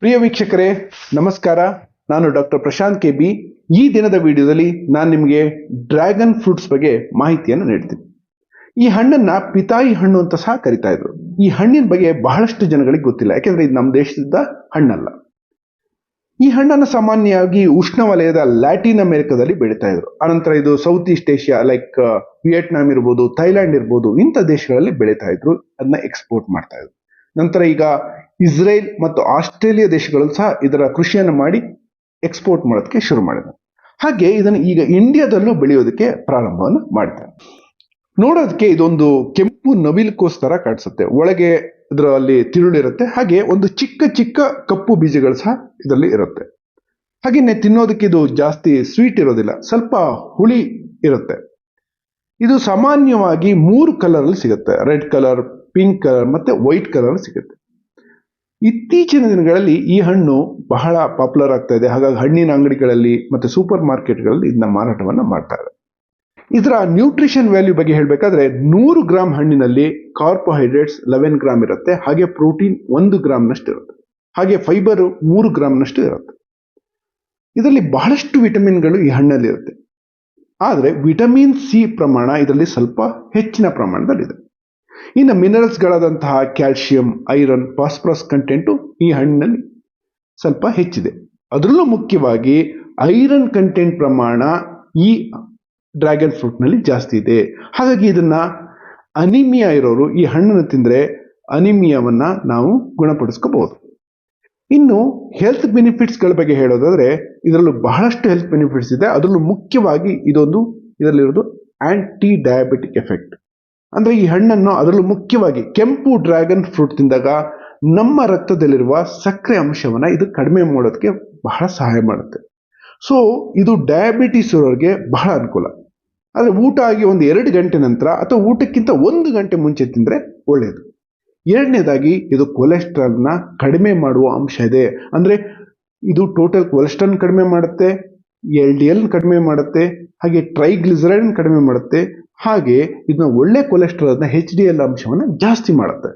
ಪ್ರಿಯ ವೀಕ್ಷಕರೇ ನಮಸ್ಕಾರ. ನಾನು ಡಾಕ್ಟರ್ ಪ್ರಶಾಂತ್ ಕೆ.ಬಿ. ಈ ದಿನದ ವಿಡಿಯೋದಲ್ಲಿ ನಾನು ನಿಮಗೆ ಡ್ರ್ಯಾಗನ್ ಫ್ರೂಟ್ಸ್ ಬಗ್ಗೆ ಮಾಹಿತಿಯನ್ನು ನೀಡ್ತೀನಿ. ಈ ಹಣ್ಣನ್ನ ಪಿತಾಯಿ ಹಣ್ಣು ಅಂತ ಸಹ ಕರಿತಾ ಇದ್ರು. ಈ ಹಣ್ಣಿನ ಬಗ್ಗೆ ಬಹಳಷ್ಟು ಜನಗಳಿಗೆ ಗೊತ್ತಿಲ್ಲ, ಯಾಕೆಂದ್ರೆ ಇದು ನಮ್ಮ ದೇಶದ ಹಣ್ಣಲ್ಲ. ಈ ಹಣ್ಣನ್ನು ಸಾಮಾನ್ಯವಾಗಿ ಉಷ್ಣವಲಯದ ಲ್ಯಾಟಿನ್ ಅಮೆರಿಕದಲ್ಲಿ ಬೆಳೀತಾ ಇದ್ರು. ಅನಂತರ ಇದು south East Asia like Vietnam ಇರ್ಬೋದು, ಥೈಲ್ಯಾಂಡ್ ಇರ್ಬೋದು, ಇಂಥ ದೇಶಗಳಲ್ಲಿ ಬೆಳೀತಾ ಇದ್ರು. ಅದನ್ನ ಎಕ್ಸ್ಪೋರ್ಟ್ ಮಾಡ್ತಾ ಇದ್ರು. ನಂತರ ಈಗ ಇಸ್ರೇಲ್ ಮತ್ತು ಆಸ್ಟ್ರೇಲಿಯಾ ದೇಶಗಳು ಸಹ ಇದರ ಕೃಷಿಯನ್ನು ಮಾಡಿ ಎಕ್ಸ್ಪೋರ್ಟ್ ಮಾಡೋದಕ್ಕೆ ಶುರು ಮಾಡಿದ್ದಾರೆ. ಹಾಗೆ ಇದನ್ನು ಈಗ ಇಂಡಿಯಾದಲ್ಲೂ ಬೆಳೆಯೋದಕ್ಕೆ ಪ್ರಾರಂಭವನ್ನು ಮಾಡ್ತಾರೆ. ನೋಡೋದಕ್ಕೆ ಇದೊಂದು ಕೆಂಪು ನವಿಲುಕೋಸ್ ತರ ಕಾಣಿಸುತ್ತೆ. ಒಳಗೆ ಇದರಲ್ಲಿ ತಿರುಳಿರುತ್ತೆ, ಹಾಗೆ ಒಂದು ಚಿಕ್ಕ ಚಿಕ್ಕ ಕಪ್ಪು ಬೀಜಗಳು ಸಹ ಇದರಲ್ಲಿ ಇರುತ್ತೆ. ಹಾಗೆಯೇ ತಿನ್ನೋದಕ್ಕೆ ಇದು ಜಾಸ್ತಿ ಸ್ವೀಟ್ ಇರೋದಿಲ್ಲ, ಸ್ವಲ್ಪ ಹುಳಿ ಇರುತ್ತೆ. ಇದು ಸಾಮಾನ್ಯವಾಗಿ 3 ಕಲರ್ ಅಲ್ಲಿ ಸಿಗುತ್ತೆ: ರೆಡ್ ಕಲರ್, ಪಿಂಕ್ ಕಲರ್ ಮತ್ತೆ ವೈಟ್ ಕಲರ್ ಸಿಗುತ್ತೆ. ಇತ್ತೀಚಿನ ದಿನಗಳಲ್ಲಿ ಈ ಹಣ್ಣು ಬಹಳ ಪಾಪ್ಯುಲರ್ ಆಗ್ತಾ ಇದೆ. ಹಾಗಾಗಿ ಹಣ್ಣಿನ ಅಂಗಡಿಗಳಲ್ಲಿ ಮತ್ತೆ ಸೂಪರ್ ಮಾರ್ಕೆಟ್ಗಳಲ್ಲಿ ಇದನ್ನ ಮಾರಾಟವನ್ನ ಮಾಡ್ತಾರೆ. ಇದರ ನ್ಯೂಟ್ರಿಷನ್ ವ್ಯಾಲ್ಯೂ ಬಗ್ಗೆ ಹೇಳಬೇಕಾದ್ರೆ 100 ಗ್ರಾಮ್ ಹಣ್ಣಿನಲ್ಲಿ ಕಾರ್ಬೋಹೈಡ್ರೇಟ್ಸ್ 11 ಗ್ರಾಮ್ ಇರುತ್ತೆ, ಹಾಗೆ ಪ್ರೋಟೀನ್ 1 ಗ್ರಾಮ್ನಷ್ಟು ಇರುತ್ತೆ, ಹಾಗೆ ಫೈಬರ್ 3 ಗ್ರಾಮ್ನಷ್ಟು ಇರುತ್ತೆ. ಇದರಲ್ಲಿ ಬಹಳಷ್ಟು ವಿಟಮಿನ್ಗಳು ಈ ಹಣ್ಣಲ್ಲಿ ಇರುತ್ತೆ. ಆದರೆ ವಿಟಮಿನ್ ಸಿ ಪ್ರಮಾಣ ಇದರಲ್ಲಿ ಸ್ವಲ್ಪ ಹೆಚ್ಚಿನ ಪ್ರಮಾಣದಲ್ಲಿದೆ. ಇನ್ನು ಮಿನರಲ್ಸ್ಗಳಾದಂತಹ ಕ್ಯಾಲ್ಸಿಯಂ, ಐರನ್, ಫಾಸ್ಫರಸ್ ಕಂಟೆಂಟು ಈ ಹಣ್ಣಿನಲ್ಲಿ ಸ್ವಲ್ಪ ಹೆಚ್ಚಿದೆ. ಅದರಲ್ಲೂ ಮುಖ್ಯವಾಗಿ ಐರನ್ ಕಂಟೆಂಟ್ ಪ್ರಮಾಣ ಈ ಡ್ರ್ಯಾಗನ್ ಫ್ರೂಟ್ನಲ್ಲಿ ಜಾಸ್ತಿ ಇದೆ. ಹಾಗಾಗಿ ಇದನ್ನ ಅನಿಮಿಯಾ ಇರೋರು ಈ ಹಣ್ಣನ್ನು ತಿಂದರೆ ಅನಿಮಿಯಾವನ್ನ ನಾವು ಗುಣಪಡಿಸ್ಕೋಬಹುದು. ಇನ್ನು ಹೆಲ್ತ್ ಬೆನಿಫಿಟ್ಸ್ಗಳ ಬಗ್ಗೆ ಹೇಳೋದಾದ್ರೆ ಇದರಲ್ಲೂ ಬಹಳಷ್ಟು ಹೆಲ್ತ್ ಬೆನಿಫಿಟ್ಸ್ ಇದೆ. ಅದರಲ್ಲೂ ಮುಖ್ಯವಾಗಿ ಇದರಲ್ಲಿರೋದು ಆಂಟಿ ಡಯಾಬಿಟಿಕ್ ಎಫೆಕ್ಟ್. ಅಂದ್ರೆ ಈ ಹಣ್ಣನ್ನು, ಅದರಲ್ಲೂ ಮುಖ್ಯವಾಗಿ ಕೆಂಪು ಡ್ರ್ಯಾಗನ್ ಫ್ರೂಟ್ ತಿಂದಾಗ ನಮ್ಮ ರಕ್ತದಲ್ಲಿರುವ ಸಕ್ಕರೆ ಅಂಶವನ್ನ ಇದು ಕಡಿಮೆ ಮಾಡೋದಕ್ಕೆ ಬಹಳ ಸಹಾಯ ಮಾಡುತ್ತೆ. ಸೊ ಇದು ಡಯಾಬಿಟಿಸ್ ಇರೋರಿಗೆ ಬಹಳ ಅನುಕೂಲ. ಆದರೆ ಊಟ ಆಗಿ ಒಂದು 2 ಗಂಟೆ ನಂತರ ಅಥವಾ ಊಟಕ್ಕಿಂತ 1 ಗಂಟೆ ಮುಂಚೆ ತಿಂದರೆ ಒಳ್ಳೆಯದು. ಎರಡನೇದಾಗಿ ಇದು ಕೊಲೆಸ್ಟ್ರಾಲ್ನ ಕಡಿಮೆ ಮಾಡುವ ಅಂಶ ಇದೆ. ಅಂದ್ರೆ ಇದು ಟೋಟಲ್ ಕೊಲೆಸ್ಟ್ರಾಲ್ ಕಡಿಮೆ ಮಾಡುತ್ತೆ, LDL ಕಡಿಮೆ ಮಾಡುತ್ತೆ, ಹಾಗೆ ಟ್ರೈಗ್ಲಿಸರೈಡ್ ಕಡಿಮೆ ಮಾಡುತ್ತೆ, ಹಾಗೆ ಇದನ್ನ ಒಳ್ಳೆ ಕೊಲೆಸ್ಟ್ರಾಲ್ನ HDL ಅಂಶವನ್ನು ಜಾಸ್ತಿ ಮಾಡುತ್ತೆ.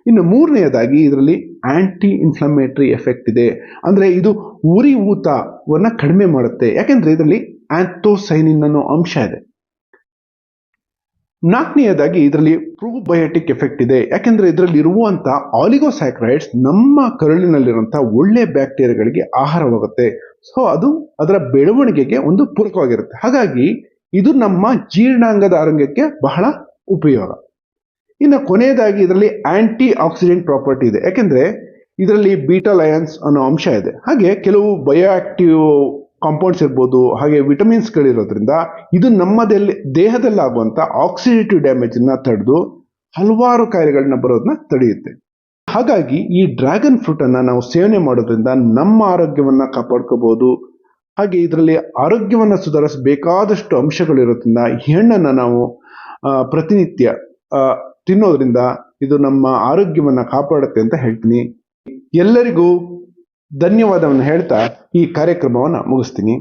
ಇನ್ನು ಮೂರನೆಯದಾಗಿ ಇದರಲ್ಲಿ ಆಂಟಿ ಇನ್ಫ್ಲಮೇಟರಿ ಎಫೆಕ್ಟ್ ಇದೆ. ಅಂದ್ರೆ ಇದು ಉರಿ ಊತವನ್ನ ಕಡಿಮೆ ಮಾಡುತ್ತೆ, ಯಾಕೆಂದ್ರೆ ಇದರಲ್ಲಿ ಆಂಥೋಸೈನಿನ್ ಅನ್ನೋ ಅಂಶ ಇದೆ. ನಾಲ್ಕನೆಯದಾಗಿ ಇದರಲ್ಲಿ ಪ್ರೋಬಯೋಟಿಕ್ ಎಫೆಕ್ಟ್ ಇದೆ, ಯಾಕೆಂದ್ರೆ ಇದರಲ್ಲಿ ಇರುವಂತಹ ಆಲಿಗೋಸ್ಯಾಕ್ರೈಡ್ಸ್ ನಮ್ಮ ಕರುಳಿನಲ್ಲಿರುವಂತಹ ಒಳ್ಳೆ ಬ್ಯಾಕ್ಟೀರಿಯಾಗಳಿಗೆ ಆಹಾರವಾಗುತ್ತೆ. ಸೊ ಅದು ಅದರ ಬೆಳವಣಿಗೆಗೆ ಒಂದು ಪೂರಕವಾಗಿರುತ್ತೆ. ಹಾಗಾಗಿ ಇದು ನಮ್ಮ ಜೀರ್ಣಾಂಗದ ಆರೋಗ್ಯಕ್ಕೆ ಬಹಳ ಉಪಯೋಗ. ಇನ್ನು ಕೊನೆಯದಾಗಿ ಇದರಲ್ಲಿ ಆಂಟಿ ಆಕ್ಸಿಡೆಂಟ್ ಪ್ರಾಪರ್ಟಿ ಇದೆ, ಯಾಕೆಂದ್ರೆ ಇದರಲ್ಲಿ ಬೀಟಾ ಲಯನ್ಸ್ ಅನ್ನೋ ಅಂಶ ಇದೆ, ಹಾಗೆ ಕೆಲವು ಬಯೋ ಆಕ್ಟಿವ್ ಕಾಂಪೌಂಡ್ಸ್ ಇರ್ಬೋದು, ಹಾಗೆ ವಿಟಮಿನ್ಸ್ಗಳಿರೋದ್ರಿಂದ ಇದು ನಮ್ಮ ದೇಹದಲ್ಲಿ ಆಗುವಂತ ಆಕ್ಸಿಡೇಟಿವ್ ಡ್ಯಾಮೇಜ್ ಅನ್ನ ತಡೆದು ಹಲವಾರು ಕಾಯಿಲೆಗಳನ್ನ ಬರೋದನ್ನ ತಡೆಯುತ್ತೆ. ಹಾಗಾಗಿ ಈ ಡ್ರ್ಯಾಗನ್ ಫ್ರೂಟ್ ಅನ್ನ ನಾವು ಸೇವನೆ ಮಾಡೋದ್ರಿಂದ ನಮ್ಮ ಆರೋಗ್ಯವನ್ನ ಕಾಪಾಡ್ಕೋಬಹುದು. ಹಾಗೆ ಇದರಲ್ಲಿ ಆರೋಗ್ಯವನ್ನ ಸುಧಾರಿಸಬೇಕಾದಷ್ಟು ಅಂಶಗಳಿರೋದ್ರಿಂದ ಈ ಹಣ್ಣನ್ನ ನಾವು ಪ್ರತಿನಿತ್ಯ ತಿನ್ನೋದ್ರಿಂದ ಇದು ನಮ್ಮ ಆರೋಗ್ಯವನ್ನ ಕಾಪಾಡುತ್ತೆ ಅಂತ ಹೇಳ್ತೀನಿ. ಎಲ್ಲರಿಗೂ ಧನ್ಯವಾದವನ್ನು ಹೇಳ್ತಾ ಈ ಕಾರ್ಯಕ್ರಮವನ್ನು ಮುಗಿಸ್ತೀನಿ.